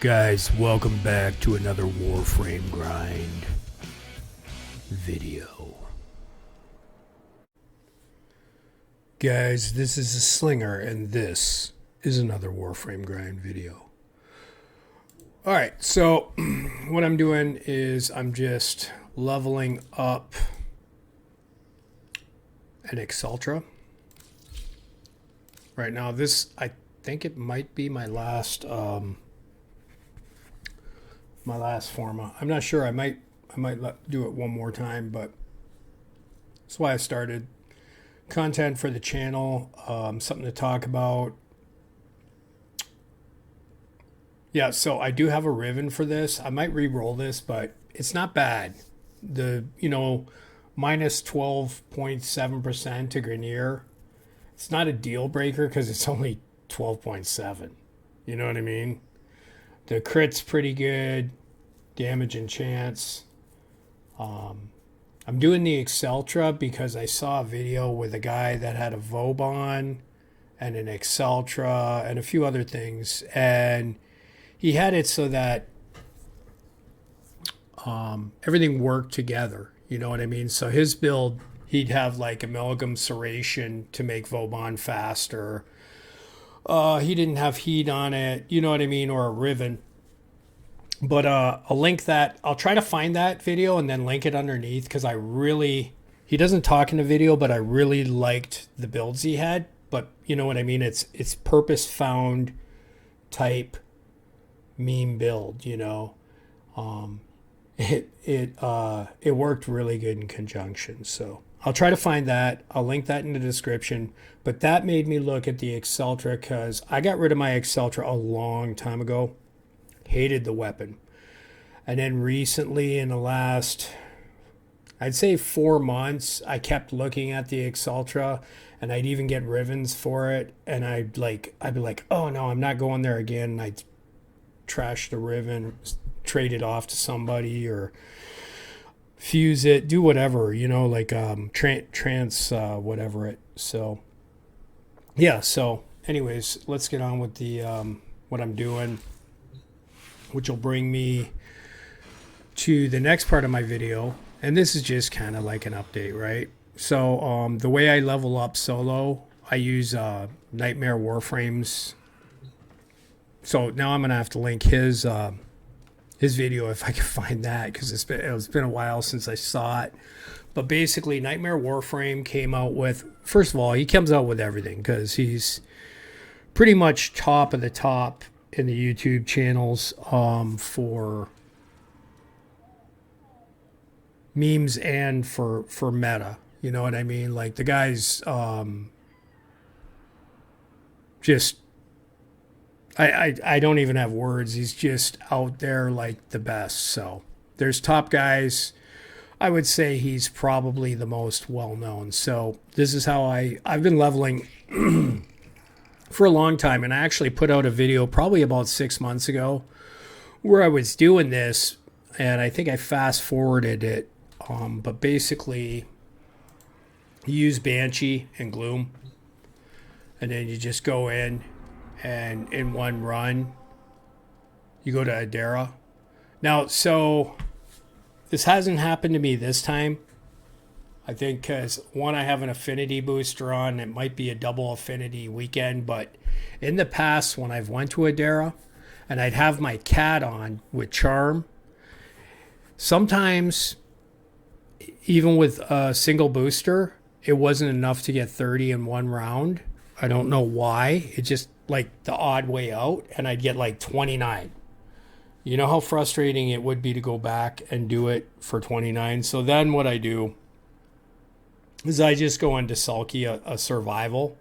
Guys, welcome back to another Warframe grind video. Guys, this is a Slinger and this is another Warframe grind video. Alright, so what I'm doing is I'm just leveling up an Acceltra. Right now, this, I think it might be my last forma. I'm not sure. I might do it one more time, but that's why I started content for the channel. Something to talk about. Yeah, so I do have a Riven for this. I might re-roll this, but it's not bad. The minus 12.7% to Grenier. It's not a deal breaker because it's only 12.7. You know what I mean? The crit's pretty good. Damage and chance. I'm doing the Acceltra because I saw a video with a guy that had a Vauban and an Acceltra and a few other things. And he had it so that everything worked together. You know what I mean? So his build, he'd have like Amalgam Serration to make Vauban faster. He didn't have heat on it, you know what I mean, or a Riven. But I'll link that. I'll try to find that video and then link it underneath because he doesn't talk in the video, but I really liked the builds he had. But you know what I mean? It's purpose found type meme build, you know. It worked really good in conjunction. So I'll try to find that. I'll link that in the description. But that made me look at the Acceltra because I got rid of my Acceltra a long time ago. Hated the weapon. And then recently in the last, I'd say 4 months, I kept looking at the Acceltra and I'd even get Rivens for it. And I'd be like, oh no, I'm not going there again. And I'd trash the Riven, trade it off to somebody or fuse it, do whatever, you know, like whatever it. So yeah, so anyways, let's get on with the what I'm doing, which will bring me to the next part of my video. And this is just kind of like an update, right? So the way I level up solo, I use Nightmare Warframes. So now I'm going to have to link his video if I can find that, because it's been a while since I saw it. But basically, Nightmare Warframe came out with, first of all, he comes out with everything because he's pretty much top of the top in the YouTube channels for memes and for meta. You know what I mean? Like the guy's just I don't even have words. He's just out there like the best. So there's top guys. I would say he's probably the most well known. So this is how I've been leveling for a long time, and I actually put out a video probably about 6 months ago where I was doing this, and I think I fast forwarded it. But basically, you use Banshee and Gloom, and then you just go in, and in one run, you go to Adara. Now, so this hasn't happened to me this time. I think because, one, I have an affinity booster on. It might be a double affinity weekend. But in the past, when I've went to Adara and I'd have my cat on with Charm, sometimes, even with a single booster, it wasn't enough to get 30 in one round. I don't know why. It just, like, the odd way out. And I'd get, like, 29. You know how frustrating it would be to go back and do it for 29? So then what I do is I just go into Sulky, a survival,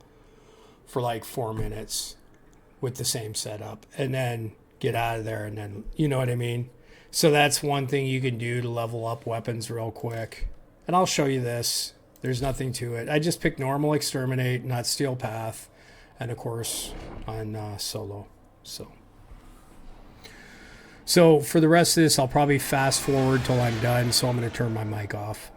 for like 4 minutes with the same setup, and then get out of there, and then, you know what I mean? So that's one thing you can do to level up weapons real quick. And I'll show you this. There's nothing to it. I just pick normal Exterminate, not Steel Path, and of course on solo. So for the rest of this, I'll probably fast forward till I'm done, so I'm going to turn my mic off.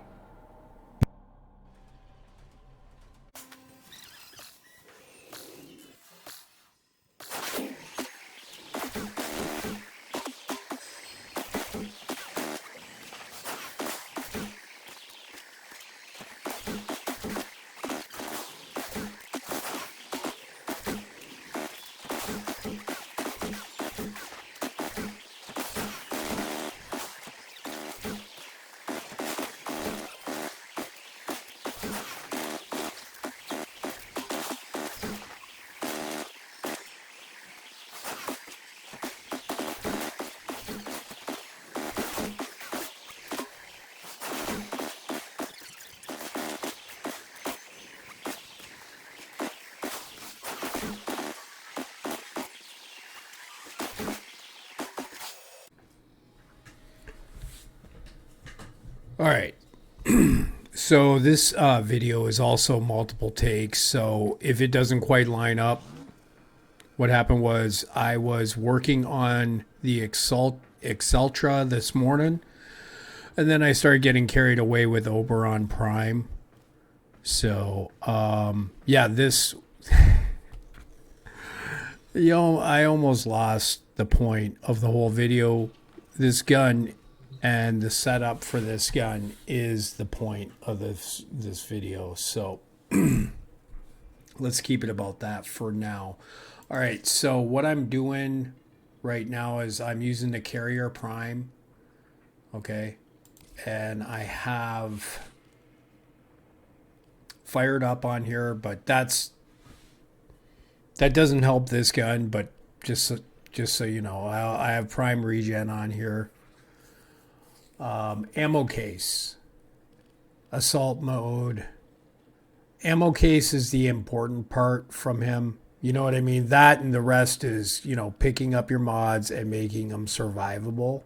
All right. So this video is also multiple takes. So if it doesn't quite line up, what happened was I was working on the Acceltra this morning, and then I started getting carried away with Oberon Prime. So yeah, this I almost lost the point of the whole video. This gun and the setup for this gun is the point of this video. So let's keep it about that for now. All right, so what I'm doing right now is I'm using the Carrier Prime, okay, and I have fired up on here, but that doesn't help this gun. But just so you know, I have Prime Regen on here. Ammo case, assault mode. Ammo case is the important part from him. You know what I mean? That and the rest is, picking up your mods and making them survivable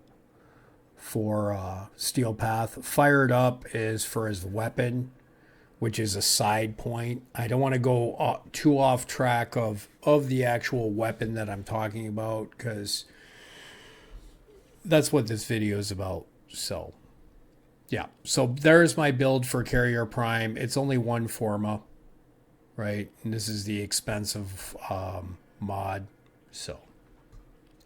for Steel Path. Fired up is for his weapon, which is a side point. I don't want to go too off track of the actual weapon that I'm talking about, because that's what this video is about. So, yeah. So there's my build for Carrier Prime. It's only one Forma, right? And this is the expensive mod. So,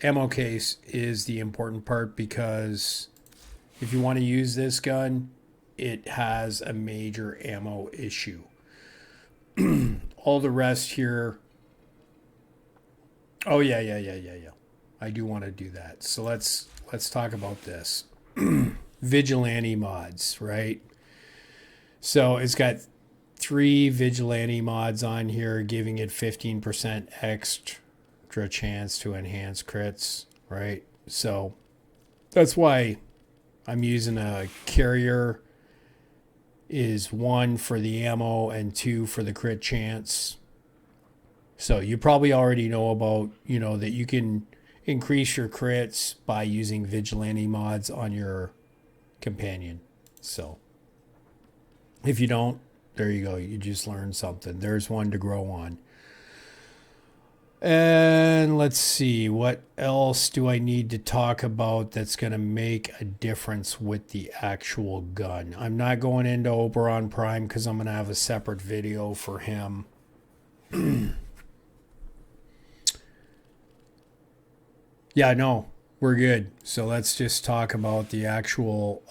ammo case is the important part, because if you want to use this gun, it has a major ammo issue. All the rest here. Oh yeah. I do want to do that. So let's talk about this. Vigilante mods, right? So it's got 3 vigilante mods on here, giving it 15% extra chance to enhance crits, right? So that's why I'm using a Carrier. Is 1 for the ammo and 2 for the crit chance. So you probably already know about, that you can increase your crits by using vigilante mods on your companion. So if you don't, there you go. You just learned something. There's one to grow on. And let's see, what else do I need to talk about that's going to make a difference with the actual gun? I'm not going into Oberon Prime because I'm going to have a separate video for him. Yeah, no, we're good. So let's just talk about the actual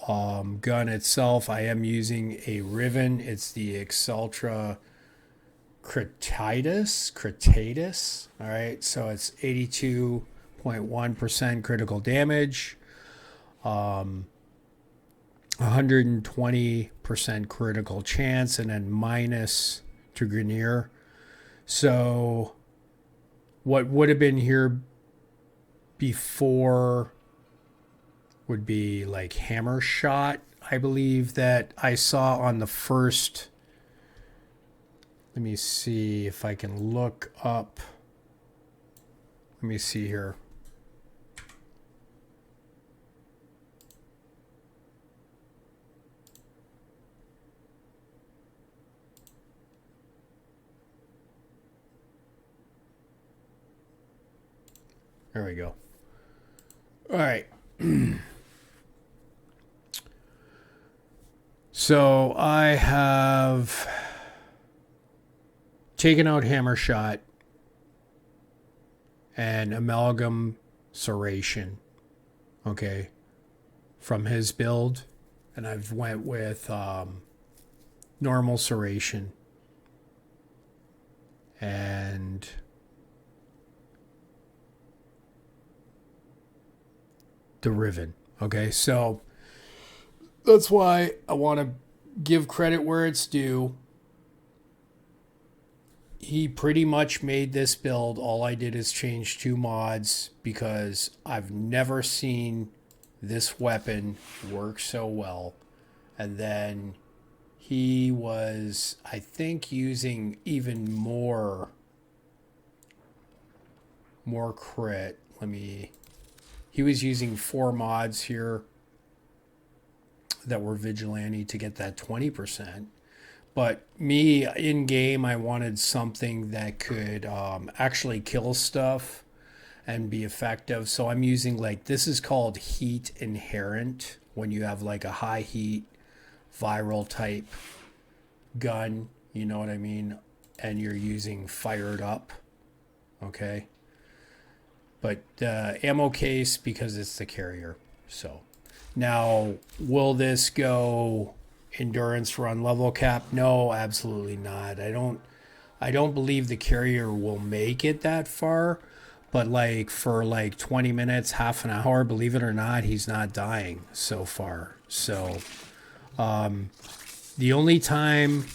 gun itself. I am using a Riven. It's the Acceltra Cretatus. All right, so it's 82.1% critical damage, 120% critical chance, and then minus to Grenier. So what would have been here before would be like hammer shot, I believe, that I saw on the first. Let me see if I can look up. Let me see here. There we go. All right. So I have taken out hammer shot and amalgam serration, okay, from his build, and I've went with normal serration and the Riven. Okay, so that's why I want to give credit where it's due. He pretty much made this build. All I did is change 2 mods, because I've never seen this weapon work so well. And then he was, I think, using even more crit. He was using 4 mods here. that were vigilante to get that 20%. But me in game, I wanted something that could actually kill stuff and be effective. So I'm using like, this is called heat inherent, when you have like a high heat viral type gun, you know what I mean? And you're using fired up. Okay. But ammo case, because it's the carrier. So now, will this go endurance run level cap? No, absolutely not. I don't believe the carrier will make it that far. But like for like 20 minutes, half an hour, believe it or not, he's not dying so far. So the only time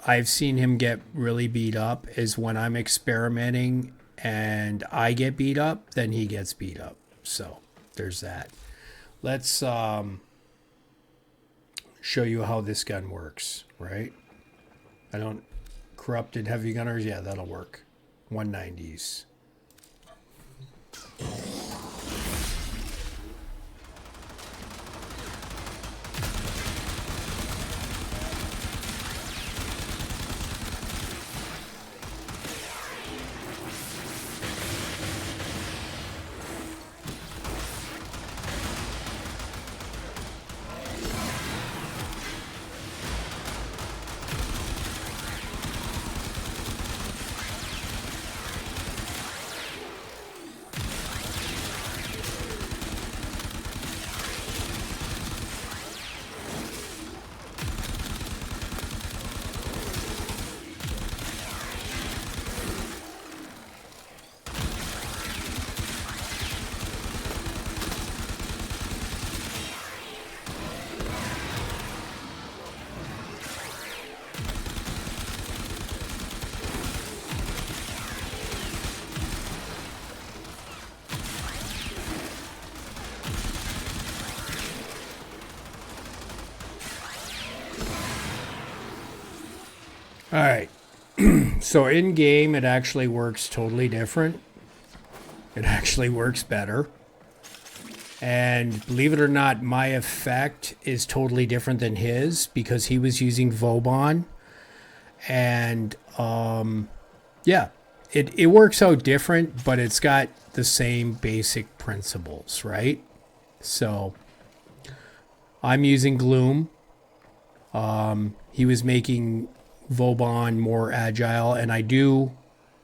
I've seen him get really beat up is when I'm experimenting and I get beat up, then he gets beat up. So there's that. Let's show you how this gun works, right? Corrupted heavy gunners, yeah, that'll work. 190s. All right. So in game, it actually works totally different. It actually works better. And believe it or not, my effect is totally different than his because he was using Vauban. And yeah, it works out different, but it's got the same basic principles, right? So I'm using Gloom. He was making Vauban more agile, and I do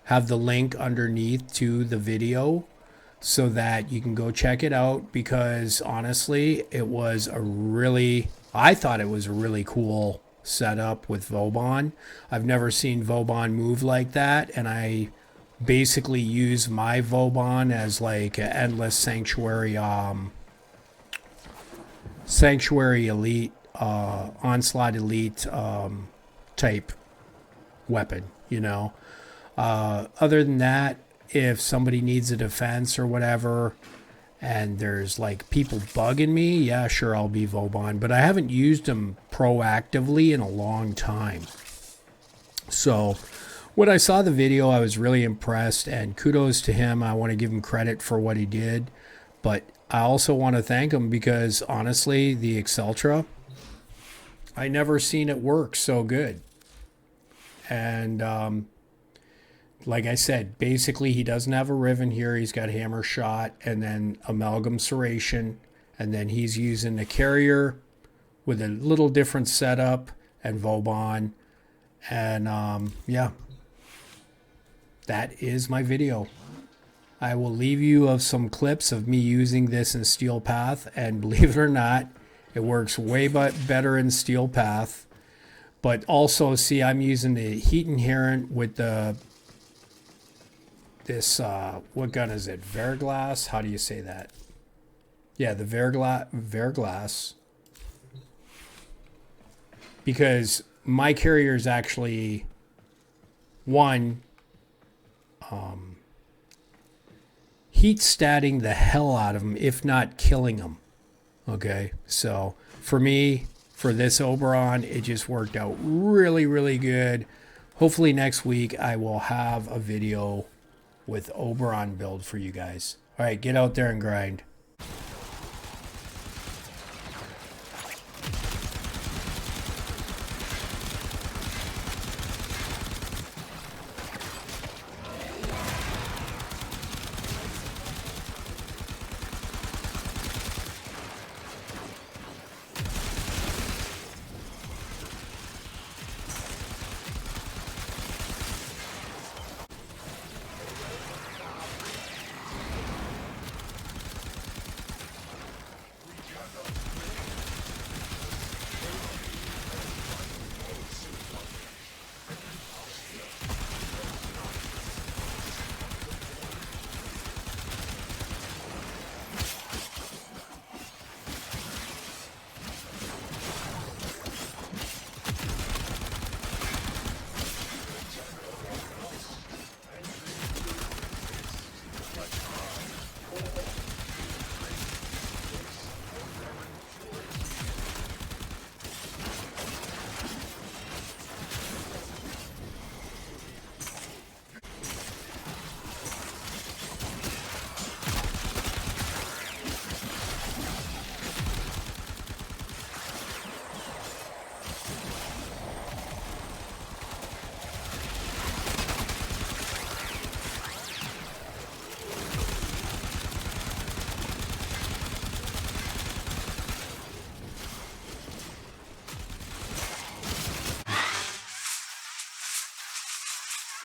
have the link underneath to the video so that you can go check it out, because honestly, I thought it was a really cool setup with Vauban. I've never seen Vauban move like that, and I basically use my Vauban as like an endless sanctuary elite, onslaught elite type weapon, you know. Other than that, if somebody needs a defense or whatever and there's like people bugging me, yeah, sure, I'll be Vauban, but I haven't used them proactively in a long time. So when I saw the video, I was really impressed, and kudos to him. I want to give him credit for what he did, but I also want to thank him because honestly, the Acceltra, I never seen it work so good. And like I said, basically he doesn't have a Riven here. He's got hammer shot and then amalgam serration. And then he's using the carrier with a little different setup and Vauban. And yeah, that is my video. I will leave you of some clips of me using this in Steel Path. And believe it or not, it works way better in Steel Path. But also, see, I'm using the heat inherent with this, what gun is it? Verglas? How do you say that? Yeah, the Verglas. Because my carrier is actually, one, heat statting the hell out of them, if not killing them. Okay, so for me, for this Oberon, it just worked out really, really good. Hopefully next week I will have a video with Oberon build for you guys. All right, get out there and grind.